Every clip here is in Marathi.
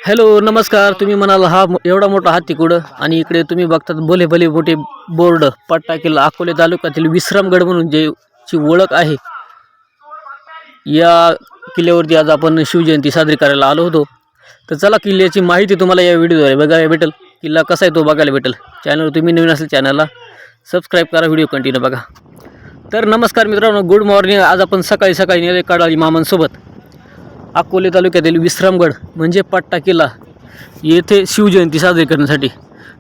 हॅलो नमस्कार. तुम्ही म्हणाल हा एवढा मोठा हत्ती कुठं आणि इकडे तुम्ही बघतात भले भले मोठे बोर्ड पट्टा किल्ला अकोले तालुक्यातील विश्रामगड म्हणून ची ओळख आहे. या किल्ल्यावरती आज आपण शिवजयंती साजरी करायला आलो होतो. तर चला किल्ल्याची माहिती तुम्हाला या व्हिडिओद्वारे बघायला भेटेल. किल्ला कसा आहे तो बघायला भेटेल. चॅनल तुम्ही नवीन असेल चॅनलला सबस्क्राईब करा, व्हिडिओ कंटिन्यू बघा. तर नमस्कार मित्रांनो, गुड मॉर्निंग. आज आपण सकाळी सकाळी नेले काडाळी मामांसोबत अकोले तालुक्यातील विश्रामगड म्हणजे पट्टा किल्ला येथे शिवजयंती साजरी करण्यासाठी.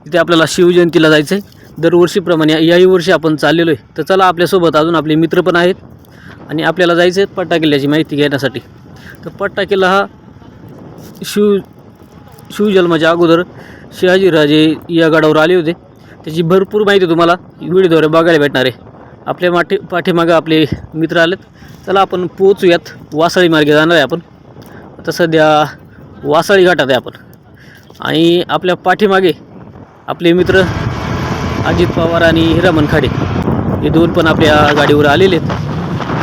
तिथे आपल्याला शिवजयंतीला जायचं आहे दरवर्षीप्रमाणे. याही वर्षी आपण चाललेलो आहे. तर चला आपल्यासोबत अजून आपले मित्र पण आहेत आणि आपल्याला जायचं आहे पट्टा किल्ल्याची माहिती घेण्यासाठी. तर पट्टा किल्ला हा शिवजन्माच्या अगोदर शहाजीराजे या गडावर आले होते. त्याची भरपूर माहिती तुम्हाला व्हिडिओद्वारे बघायला भेटणार आहे. आपल्या पाठीमागं आपले मित्र आलेत. चला आपण पोहोचूयात. वासाळी मार्गे जाणार आहे आपण. आता सध्या वासाळी घाटात आहे आपण आणि आपल्या पाठीमागे आपले मित्र अजित पवार आणि हिरामन खाडे हे दोन पण आपल्या गाडीवर आलेले आहेत.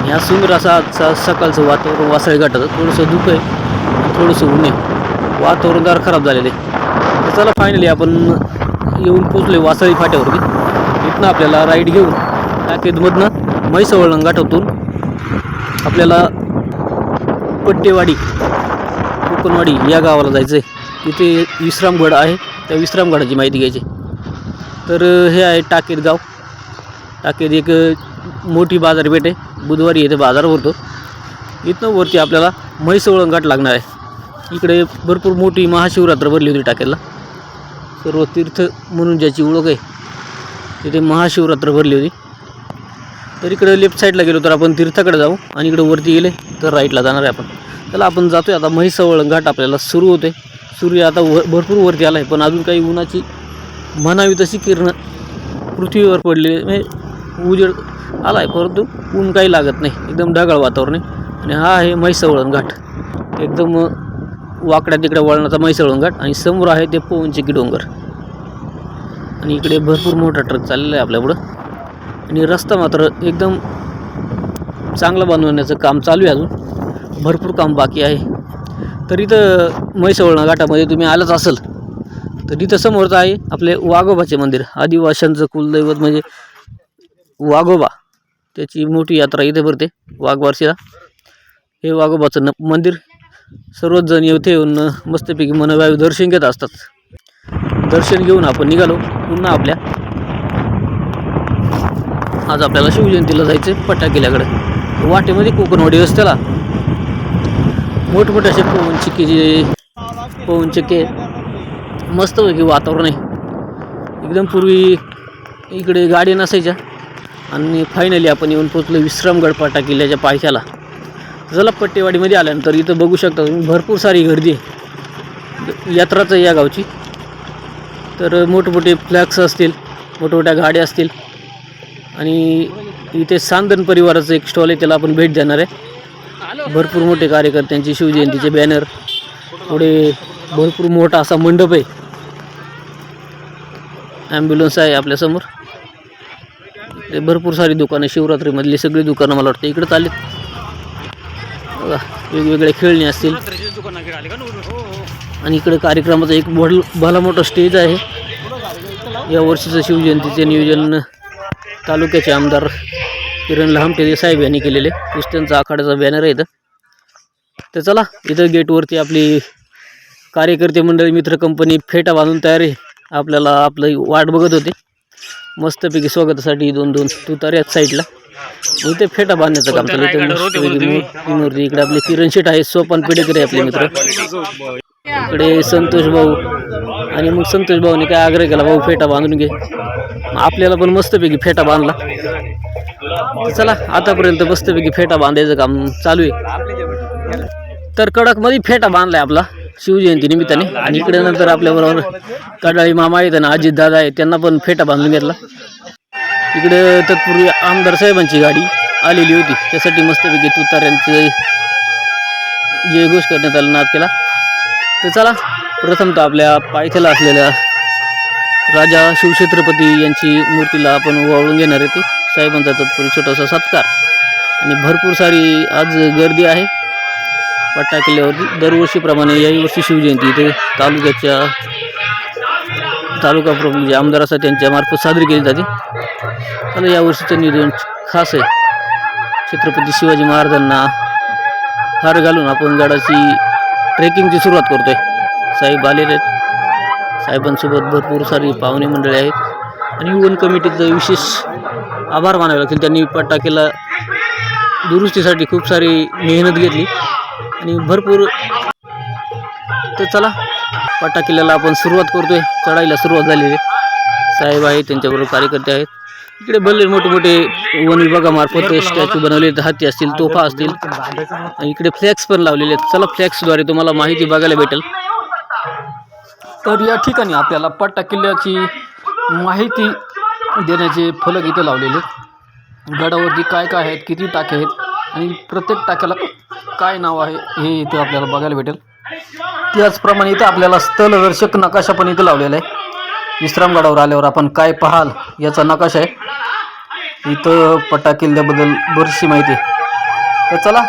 ह्या सुंदर असा सकाळचं वातावरण वासाळी घाटाचं. थोडंसं धुकं आहे, थोडंसं ऊन आहे, वातावरण जरा खराब झालेलं आहे. तर चला फायनली आपण येऊन पोचलो वासाळी फाट्यावरती. इथनं आपल्याला राईड घेऊन टाकेदमधनं म्हैसवळण घाटातून आपल्याला पट्टेवाडी कोकणवाडी या गावाला जायचं आहे. तिथे विश्रामगड आहे, त्या विश्रामगडाची माहिती घ्यायची. तर हे आहे टाकेद गाव. टाकेद एक मोठी बाजारपेठ आहे. बुधवारी येथे बाजार भरतो. इथनं वरती आपल्याला म्हैसवळण घाट लागणार आहे. इकडे भरपूर मोठी महाशिवरात्र भरली होती टाकेदला. सर्व तीर्थ म्हणून ज्याची ओळख आहे तिथे महाशिवरात्र भरली होती. तर इकडे लेफ्ट साईडला गेलो तर आपण तीर्थाकडे जाऊ आणि इकडे वरती गेले तर राईटला जाणार आहे आपण. चला आपण जातो आहे आता. म्हैसवळण घाट आपल्याला सुरू होते. सूर्य आता भरपूर वरती आला आहे, पण अजून काही उन्हाची म्हणावी तशी किरणं पृथ्वीवर पडले म्हणजे उजेड आला आहे, परंतु ऊन काही लागत नाही. एकदम ढगाळ वातावरण आहे. आणि हा आहे म्हैसवळण घाट. एकदम वाकड्या तिकड्या वळणाचा म्हैसवळण घाट. आणि समोर आहे ते पवनचक्की डोंगर. आणि इकडे भरपूर मोठा ट्रक चाललेला आहे आपल्यापुढं. आणि रस्ता मात्र एकदम चांगला बनवण्याचं काम चालू आहे. अजून भरपूर काम बाकी आहे. तर इथं म्हैसवळण घाटामध्ये तुम्ही आलंच असेल तर इथं समोरच आहे आपले वाघोबाचे मंदिर. आदिवासींचं कुलदैवत म्हणजे वाघोबा, त्याची मोठी यात्रा इथे भरते वाघबारशीला. हे वाघोबाचं मंदिर. सर्वच जण येथे येऊन मस्तपैकी मनोवायू दर्शन घेत असतात. दर्शन घेऊन आपण निघालो पुन्हा आपल्या. आज आपल्याला शिवजयंतीला जायचं आहे पट्टा किल्ल्याकडे. वाटेमध्ये कोकणवाडी रस्त्याला मोठमोठे असे पवनचक्के मस्तपैकी वातावरण आहे. एकदम पूर्वी इकडे गाडी नसायच्या. आणि फायनली आपण येऊन पोचलो विश्रामगड पट्टा किल्ल्याच्या पायथ्याला. चला पट्टेवाडीमध्ये आल्यानंतर इथं बघू शकता तुम्ही भरपूर सारी गर्दी आहे. यात्राच आहे या गावची. तर मोठमोठे फ्लॅक्स असतील, मोठमोठ्या गाड्या असतील. आणि इथे सांदन परिवाराचं एक स्टॉल आहे, त्याला आपण भेट देणार आहे. भरपूर मोठे कार्यकर्त्यांची शिवजयंतीचे बॅनर. पुढे भरपूर मोठा असा मंडप आहे. ॲम्ब्युलन्स आहे आपल्यासमोर. ते भरपूर सारी दुकानं, शिवरात्रीमधली सगळी दुकानं मला वाटतं इकडे चालेल. बघा वेगवेगळे खेळणी असतील. आणि इकडे कार्यक्रमाचा एक भला मोठा स्टेज आहे. या वर्षीचं शिवजयंतीचे नियोजन तालुक्याचे आमदार किरण लहामटे साहेब यांनी केलेले. कुस्त्यांचा आखाड्याचा बॅनर आहे इथं. तर चला इथं गेटवरती आपली कार्यकर्ते मंडळी मित्र कंपनी फेटा बांधून तयार आहे. आपल्याला आपलं वाट बघत होते मस्तपैकी स्वागतासाठी. दोन तुतारे आहेत साईडला. इथे फेटा बांधण्याचं काम चालू आहे. मूर्ती इकडे आपले किरण शेठ आहे, सोपान पेडेकर आहे आपले मित्र. इकडे संतोष भाऊ. आणि मग संतोष भाऊने काय आग्रह केला, भाऊ फेटा बांधून घे. आपल्याला पण मस्तपैकी फेटा बांधला. चला आतापर्यंत मस्तपैकी फेटा बांधायचं काम चालू आहे. तर कडकमध्ये फेटा बांधलाय आपला शिवजयंती निमित्ताने. आणि इकडे नंतर आपल्याबरोबर कडाळी मामा आहेत आणि अजित दादा आहेत, त्यांना पण फेटा बांधून घेतला. इकडे तत्पूर्वी आमदार साहेबांची गाडी आलेली होती, त्यासाठी मस्तपैकी तुताऱ्यांचे जयघोष करण्यात आला, नाद केला. तर चला प्रथमतः आपल्या पायथ्याला असलेल्या राजा शिवछत्रपती यांची मूर्तीला आपण ओवाळून घेणार आहे. ते साहेबांचा तत्पूर्वी छोटासा सत्कार. आणि भरपूर सारी आज गर्दी आहे. पट्टा किल्ल्यावरती दरवर्षीप्रमाणे याही वर्षी शिवजयंती इथे तालुका प्रमुख जे आमदार असतात त्यांच्यामार्फत साजरी केली जाते. तर यावर्षीचं नियोजन खास आहे. छत्रपती शिवाजी महाराजांना हार घालून आपण गडाची ट्रेकिंगची सुरुवात करतोय. साहेब आलेले आहेत. साहेबांसोबत भरपूर सारी पाहुणे मंडळी आहेत आणि वन कमिटीचं विशेष आभार मानावे लागतील. त्यांनी पट्टा किल्ला दुरुस्तीसाठी खूप सारी मेहनत घेतली आणि भरपूर. तर चला पट्टा किल्ल्याला आपण सुरुवात करतोय. चढायला सुरुवात झालेली आहे. साहेब आहेत, त्यांच्याबरोबर कार्यकर्ते आहेत. इकडे भले मोठे मोठे वन विभागामार्फत स्टॅच्यू बनवले आहेत. हत्ती असतील, तोफा असतील आणि इकडे फ्लॅक्स पण लावलेले आहेत. चला फ्लॅक्सद्वारे तुम्हाला माहिती बघायला भेटेल. तर या ठिकाणी आपल्याला पट्टा किल्ल्याची माहिती देण्याचे फलक इथे लावलेले आहेत. गडावरती काय काय आहेत, किती टाके आहेत आणि प्रत्येक टाक्याला काय नाव आहे हे इथे आपल्याला बघायला भेटेल. त्याचप्रमाणे इथे आपल्याला स्थलदर्शक नकाशा पण इथे लावलेला आहे. विश्रामगडावर आल्यावर आपण काय पाहाल याचा नकाशा आहे. इथं पट्टा किल्ल्याबद्दल बरीचशी माहिती आहे. तर चला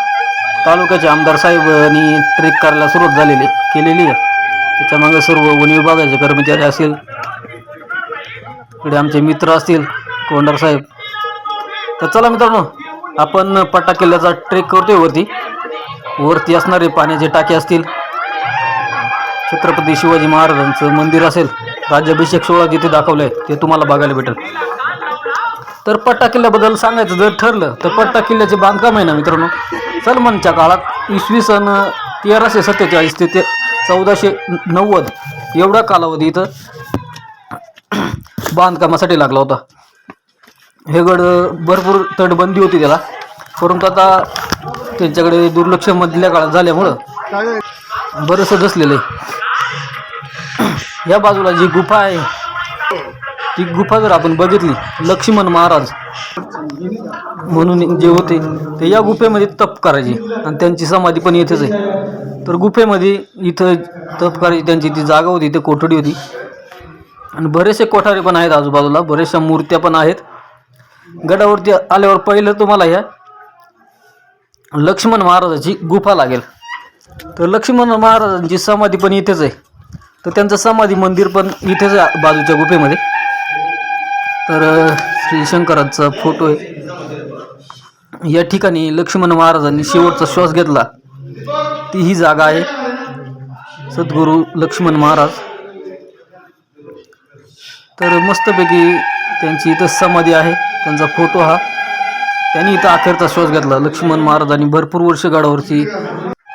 तालुक्याचे आमदार साहेबांनी ट्रेक करायला सुरुवात केलेली आहे. त्याच्यामागे सर्व वन विभागाचे कर्मचारी असतील, इकडे आमचे मित्र असतील, कोंडार साहेब. तर चला मित्रांनो आपण पट्टा किल्ल्याचा ट्रेक करतोय. वरती असणारे पाण्याचे टाके असतील, छत्रपती शिवाजी महाराजांचं मंदिर असेल, राज्याभिषेक सोहळा जिथे दाखवलं आहे ते तुम्हाला बघायला भेटेल. तर पट्टा किल्ल्याबद्दल सांगायचं जर ठरलं तर पट्टा किल्ल्याचे बांधकाम आहे ना मित्रांनो, सलमानच्या काळात इसवी सन 1347 ते 1490 एवढा कालावधी इथं बांधकामासाठी लागला होता. हे गड भरपूर तटबंदी होती त्याला, परंतु आता त्यांच्याकडे दुर्लक्ष मधल्या काळात झाल्यामुळं बरंचसं धसलेलं आहे. या बाजूला जी गुफा आहे ती गुफा जर आपण बघितली, लक्ष्मण महाराज म्हणून जे होते ते या गुफेमध्ये तप करायचे आणि त्यांची समाधी पण इथेच आहे. तर गुफेमध्ये इथं तप करायची त्यांची ती जागा होती, इथे कोठडी होती आणि बरेचसे कोठारे पण आहेत आजूबाजूला, बऱ्याचशा मूर्त्या पण आहेत. गडावरती आल्यावर पहिलं तुम्हाला ह्या लक्ष्मण महाराजाची गुफा लागेल. तर लक्ष्मण महाराजांची समाधी पण इथेच आहे. तर त्यांचं समाधी मंदिर पण इथेच आहे बाजूच्या गुफेमध्ये. तर श्री शंकराचा फोटो आहे. या ठिकाणी लक्ष्मण महाराजांनी शेवटचा श्वास घेतला ती ही जागा आहे, सद्गुरू लक्ष्मण महाराज. तर मस्तपैकी त्यांची इथं समाधी आहे, त्यांचा फोटो हा. त्यांनी इथं अखेरचा श्वास घेतला. लक्ष्मण महाराजांनी भरपूर वर्ष गडावरची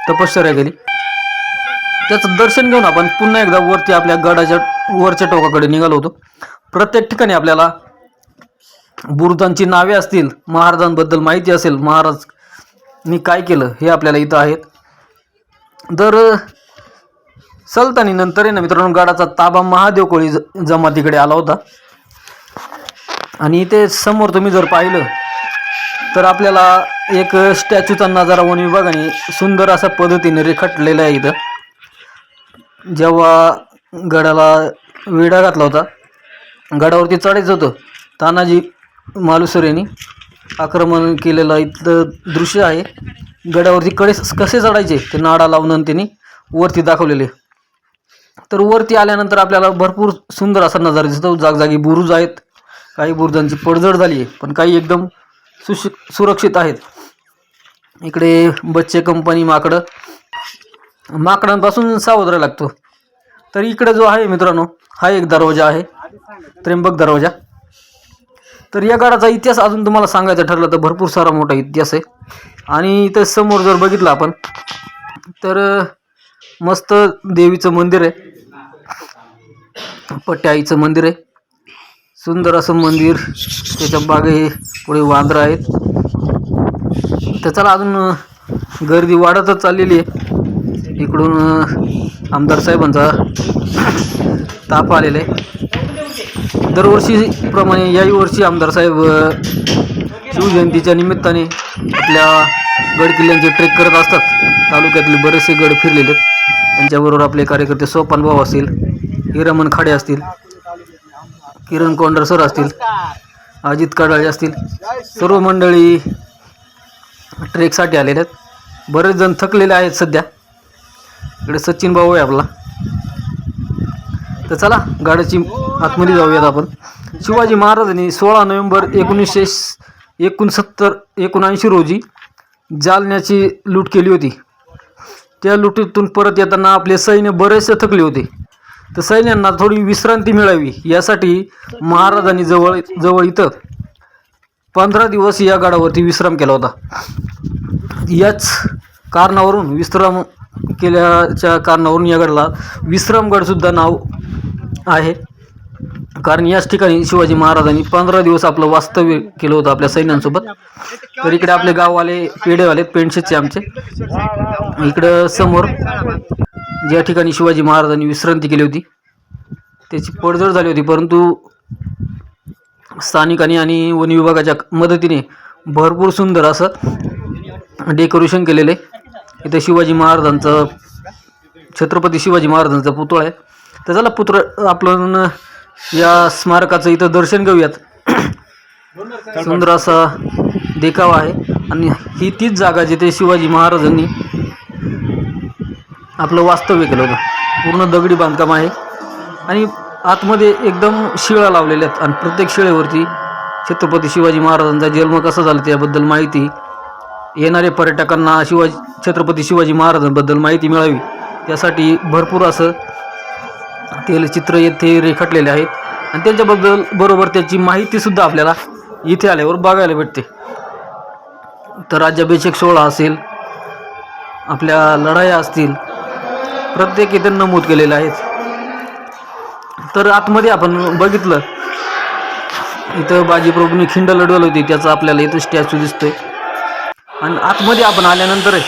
तपश्चर्या केली. त्याचं दर्शन घेऊन आपण पुन्हा एकदा वरती आपल्या गडाच्या वरच्या टोकाकडे निघालो होतो. प्रत्येक ठिकाणी आपल्याला बुरुजांची नावे असतील, महाराजांबद्दल माहिती असेल, महाराजनी काय केलं हे आपल्याला इथं आहेत. तर सल्तनीनंतर आहे ना मित्रांनो गडाचा ताबा महादेव कोळी जमातीकडे आला होता. आणि इथे समोर तुम्ही जर पाहिलं तर आपल्याला एक स्टॅच्यूचा नजारा वन विभागाने सुंदर अशा पद्धतीने रेखाटलेला आहे. इथं जेव्हा गडाला वेढा घातला होता, गडावरती चढायचं होतं, तानाजी मालुसरे यांनी आक्रमण केलेलं इथलं दृश्य आहे. गडावरती कसे चढायचे ते नाडा लावून त्यांनी वरती दाखवलेले. तर वरती आल्यानंतर आपल्याला भरपूर सुंदर असा नजारा दिसतो. जागजागी बुरुज आहेत, काही बुरुजांची पडझड झाली आहे पण काही एकदम सुरक्षित आहेत. इकडे बच्चे कंपनी माकडांपासून सावध राहायला लागतो. तर इकडे जो आहे मित्रांनो हा एक दरवाजा आहे, त्र्यंबक दरवाजा. तर या गडाचा इतिहास अजून तुम्हाला सांगायचं ठरलं तर भरपूर सारा मोठा इतिहास आहे. आणि इथे समोर जर बघितलं आपण तर मस्त देवीचं मंदिर आहे, पट्ट्याईचं मंदिर आहे, सुंदर असं मंदिर. त्याच्या बागे पुढे वांद्र आहेत. तर चला अजून गर्दी वाढतच चाललेली आहे. इकडून आमदार साहेबांचा ताप आलेला आहे. दरवर्षीप्रमाणे याही वर्षी आमदार साहेब शिवजयंतीच्या निमित्ताने आपल्या गडकिल्ल्यांचे ट्रेक करत असतात. तालुक्यातले बरेचसे गड फिरलेले आहेत. त्यांच्याबरोबर आपले कार्यकर्ते सोपान भाऊ असतील, हिरामन खाडे असतील, किरण कोंडर सर असतील, अजित कडाळे असतील, सर्व मंडळी ट्रेकसाठी आलेले आहेत. बरेच जण थकलेले आहेत सध्या. इकडे सचिन भाऊ आहे आपला. तर चला गाड्याची आतमध्ये जाऊयात आपण. शिवाजी महाराजांनी 16 नोव्हेंबर 1979 रोजी जालन्याची लूट केली होती. त्या लुटीतून परत येताना आपले सैन्य बरेचसे थकले होते. तर सैन्यांना थोडी विश्रांती मिळावी यासाठी महाराजांनी जवळ इथं 15 दिवस या गडावरती विश्राम केला होता. याच कारणावरून विश्राम केल्याच्या कारणावरून या गडाला विश्रामगडसुद्धा नाव आहे. कारण याच ठिकाणी शिवाजी महाराजांनी 15 दिवस आपलं वास्तव्य केलं होतं आपल्या सैन्यांसोबत. तर इकडे आपले गाववाले पेढेवाले पेंडशेचे आमचे. इकडं समोर ज्या ठिकाणी शिवाजी महाराजांनी विश्रांती केली होती त्याची पडझड झाली होती, परंतु स्थानिकांनी आणि वन विभागाच्या मदतीने भरपूर सुंदर असं डेकोरेशन केलेलं आहे. इथं शिवाजी महाराजांचं, छत्रपती शिवाजी महाराजांचा पुतळा आहे. तर चला आपण या स्मारकाचं इथं दर्शन घेऊयात. सुंदर असा देखावा आहे आणि ही तीच जागा जिथे शिवाजी महाराजांनी आपलं वास्तव्य केलं होतं. पूर्ण दगडी बांधकाम आहे आणि आतमध्ये एकदम शिळा लावलेल्या आहेत आणि प्रत्येक शिळेवरती छत्रपती शिवाजी महाराजांचा जन्म कसा झाला त्याबद्दल माहिती, येणाऱ्या पर्यटकांना छत्रपती शिवाजी महाराजांबद्दल माहिती मिळावी त्यासाठी भरपूर असं तैलचित्र येथे रेखाटलेले आहेत आणि त्यांच्याबद्दल बरोबर त्याची माहितीसुद्धा आपल्याला इथे आल्यावर बघायला भेटते. तर राज्याभिषेक सोहळा असेल, आपल्या लढाया असतील, प्रत्येक इथे नमूद केलेले आहेत. तर आतमध्ये आपण बघितलं इथं बाजीप्रभूंनी खिंड लढवली होती त्याचा आपल्याला इथं स्टॅच्यू दिसतोय. आणि आतमध्ये आपण आल्यानंतर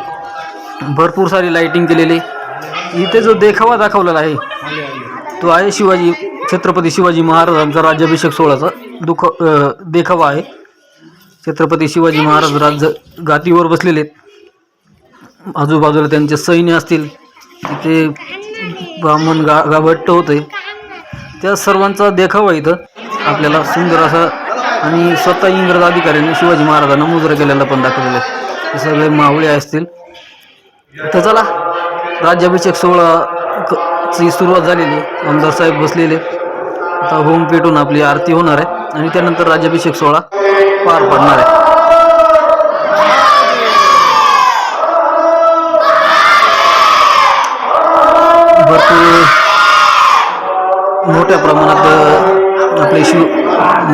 भरपूर सारी लाइटिंग केलेली. इथे जो देखावा दाखवलेला आहे तो आहे छत्रपती शिवाजी महाराजांचा राज्याभिषेक सोहळ्याचा देखावा आहे. छत्रपती शिवाजी महाराज गादीवर बसलेले आहेत. आजूबाजूला त्यांचे सैन्य असतील, तिथे ब्राह्मण गाभट्ट होते, त्या सर्वांचा देखावा इथं आपल्याला सुंदर असा आणि स्वतः इंग्रज अधिकाऱ्यांनी शिवाजी महाराजांना मुजरा केलेला पण दाखवलेला आहे. हे सगळे मावळे असतील. तर चला राज्याभिषेक सोहळाची सुरुवात झालेली. आमदार साहेब बसलेले. आता होम पेटून आपली आरती होणार आहे आणि त्यानंतर राज्याभिषेक सोहळा पार पडणार आहे. भरपूर मोठ्या प्रमाणात आपले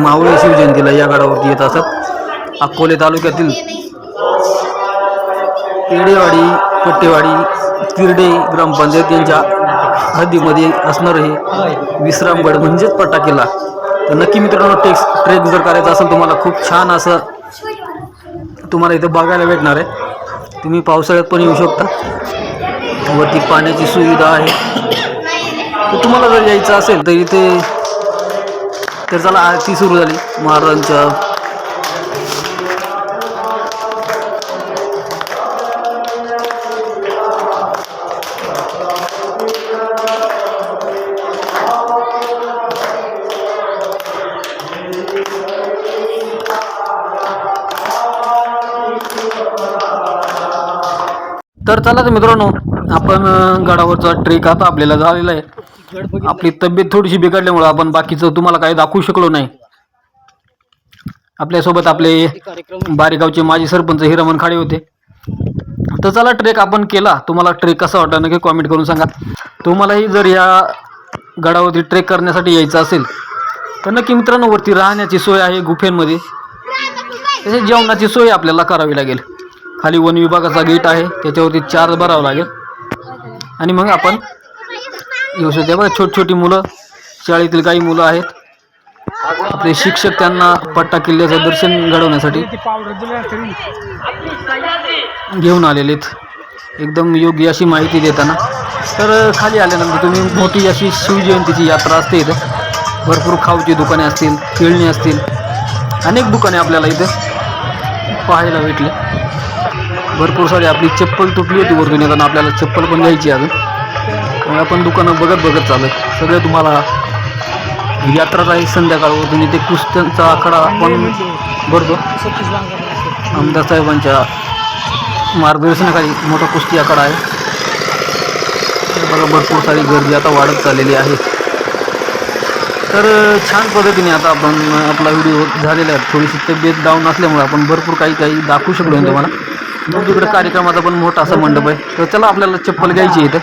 मावळे शिवजयंतीला या गडावरती येत असतात. अकोले तालुक्यातील पेडेवाडी, पट्टेवाडी, तिरडे ग्रामपंचायत यांच्या हद्दीमध्ये असणारं हे विश्रामगड म्हणजेच पटाकेला. तर नक्की मित्रांनो ट्रेक जर करायचा असेल तुम्हाला खूप छान असं तुम्हाला इथं बघायला भेटणार आहे. तुम्ही पावसाळ्यात पण येऊ शकता. वरती पाण्याची सुविधा आहे. तर तुम्हाला जर यायचं असेल तर इथे तर चला आरती सुरू झाली महाराजांच्या. तर चला तर मित्रांनो आपण गडावरचा ट्रेक आता आपल्याला झालेला आहे. आपली तब्येत थोडीशी बिघडल्यामुळे आपण बाकीचं तुम्हाला काही दाखवू शकलो नाही. आपल्यासोबत आपले बारेगावचे माजी सरपंच हिरामन खाडे होते. तर चला ट्रेक आपण केला. तुम्हाला ट्रेक कसा वाटला नक्की कॉमेंट करून सांगा. तुम्हालाही जर या गडावरती ट्रेक करण्यासाठी यायचं असेल तर नक्की मित्रांनो वरती राहण्याची सोय आहे गुफेमध्ये. तसेच जेवणाची सोय आपल्याला करावी लागेल. खाली वन विभागाचा गेट आहे त्याच्यावरती चार्ज भरावा लागेल आणि मग आपण येऊ शकतो. बघा छोटी मुलं, शाळेतील काही मुलं आहेत. आपले शिक्षक त्यांना पट्टा किल्ल्याचं दर्शन घडवण्यासाठी घेऊन आलेले आहेत. एकदम योग्य अशी माहिती देताना. तर खाली आल्यानंतर तुम्ही मोठी अशी शिवजयंतीची यात्रा असते. इथं भरपूर खाऊची दुकाने असतील, खेळणी असतील, अनेक दुकाने आपल्याला इथं पाहायला भेटले. भरपूर सारी आपली चप्पल तुटली होती वरतून येताना, आपल्याला चप्पल पण घ्यायची अजून. मग आपण दुकानं बघत चालू सगळे तुम्हाला यात्रा राहील संध्याकाळवरतून. इथे कुस्त्यांचा आखाडा आपण भरतो आमदार साहेबांच्या मार्गदर्शनाखाली मोठा कुस्ती आखाडा आहे. बघा भरपूर सारी गर्दी आता वाढत चाललेली आहे. तर छान पद्धतीने आता आपण आपला व्हिडिओ झालेला आहे. थोडीशी तब्येत डाऊन असल्यामुळे आपण भरपूर काही दाखवू शकलो नाही तुम्हाला. दुसरीकडे कार्यक्रमाचा पण मोठा असा मंडप आहे. तर चला आपल्याला चप्पल घ्यायची इथं.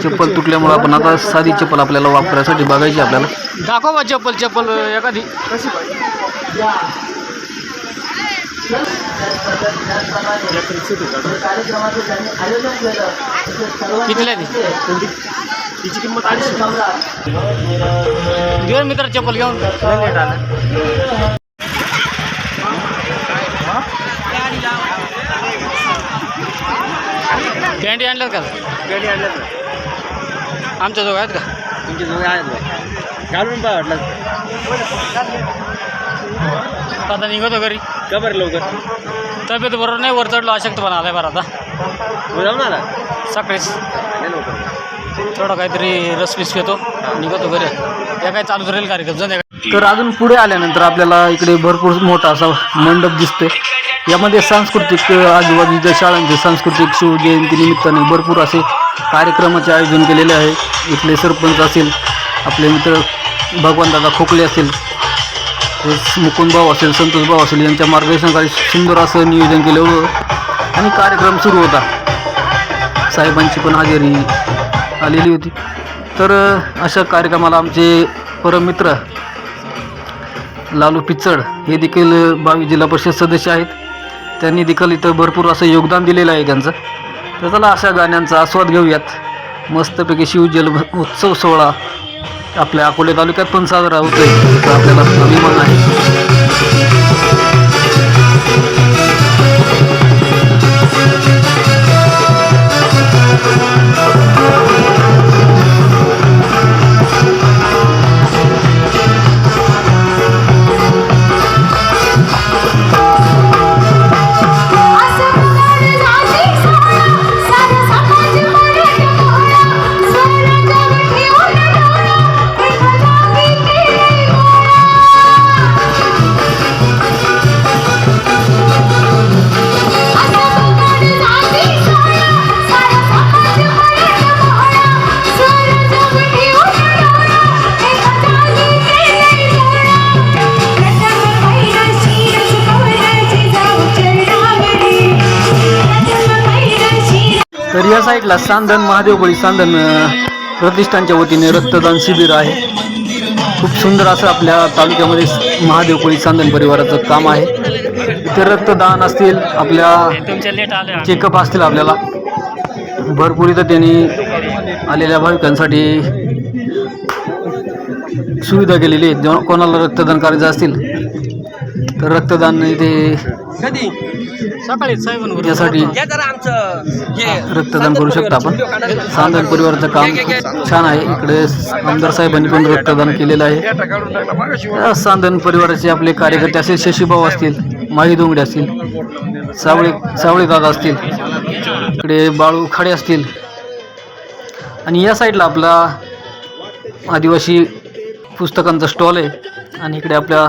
चप्पल तुटल्यामुळे आपण आता साधी चप्पल आपल्याला वापरायसाठी बघायची आपल्याला. दाखवा बा चप्पल एखादी कशी कितीला तिची किंमत 800. घेऊन मित्र चप्पल घेऊन कॅन्डी आणल्यात का? कॅन्डी आणल्यात आमच्या जवळ आहेत का? तुमच्या जवळ आहेत घालून पाय वाटलं आता निघतो घरी का बरं लवकर? तब्येत बरोबर नाही, वर चढलो अशक्तपणा आलाय बरं. आता जाऊन आला सकाळीच थोडा काहीतरी रसपीस घेतो निघतो घरी. या काय चालूच राहील कार्यक्रम जाऊन. तर अजून पुढे आल्यानंतर आपल्याला इकडे भरपूर मोठा असा मंडप दिसतोय. यामध्ये सांस्कृतिक आजूबाजूच्या शाळांचे सांस्कृतिक शिवजयंती निमित्ताने भरपूर असे कार्यक्रमाचे आयोजन केलेले आहे. इथले सरपंच असेल, आपले मित्र भगवानदादा खोकले असेल, मुकुंदभाऊ असेल, संतोषभाऊ असेल यांच्या मार्गदर्शनाखाली सुंदर असं नियोजन केलं होतं आणि कार्यक्रम सुरू होता. साहेबांची पण हजेरी आलेली होती. तर अशा कार्यक्रमाला आमचे परममित्र लालू पिचड हे देखील 22 जिल्हा परिषद सदस्य आहेत. त्यांनी देखील इथं भरपूर असं योगदान दिलेलं आहे त्यांचं. तर चला अशा गाण्यांचा आस्वाद घेऊयात. मस्तपैकी शिवजल उत्सव सोहळा आपल्या अकोले तालुक्यात पण साजरा होतोय, तर आपल्याला अभिमान आहे. तर या साईडला सांदन महादेवबळी सांदन प्रतिष्ठानच्या वतीने रक्तदान शिबिर आहे. खूप सुंदर असं आपल्या तालुक्यामध्ये महादेवबळी सांदन परिवाराचं काम आहे. इथे रक्तदान असतील, आपल्या चेकअप असतील, आपल्याला भरपूर इथं त्यांनी आलेल्या भाविकांसाठी सुविधा केलेली आहे. जेव्हा कोणाला रक्तदान करायचं असतील तर रक्तदान इथे यासाठी रक्तदान करू शकता आपण. सांदन परिवाराचं काम खूप छान आहे. इकडे आमदार साहेबांनी पण रक्तदान केलेलं आहे. सांदन परिवाराचे आपले कार्यकर्ते असतील, शशीभाऊ असतील, माही डोंगडे असतील, सावळे दादा असतील, इकडे बाळू खाडे असतील आणि या साईडला आपला आदिवासी पुस्तकांचा स्टॉल आहे आणि इकडे आपल्या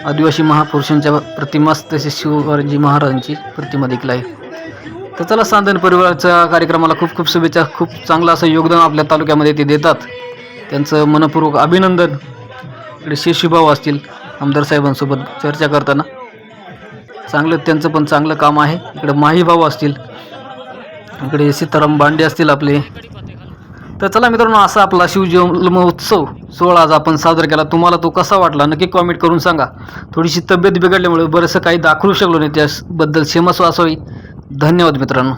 आदिवासी महापुरुषांच्या प्रतिमास तसेच शिवाजी महाराजांची प्रतिमा देखील आहे. तर चला सांदन परिवाराच्या कार्यक्रमाला खूप खूप शुभेच्छा. खूप चांगलं असं योगदान आपल्या तालुक्यामध्ये ते देतात, त्यांचं मनपूर्वक अभिनंदन. इकडे शेषीभाऊ असतील आमदार साहेबांसोबत चर्चा करताना, चांगलं त्यांचं पण चांगलं काम आहे. इकडे माहीभाऊ असतील, इकडे सीताराम बांडे असतील आपले. तर चला मित्रांनो, असा आपला शिवजन्म उत्सव सोहळा आज आपण साजरा केला. तुम्हाला तो कसा वाटला नक्की कॉमेंट करून सांगा. थोडीशी तब्येत बिघडल्यामुळे बरंचसं काही दाखवू शकलो नाही, त्याबद्दल क्षमस्व असावी. धन्यवाद मित्रांनो.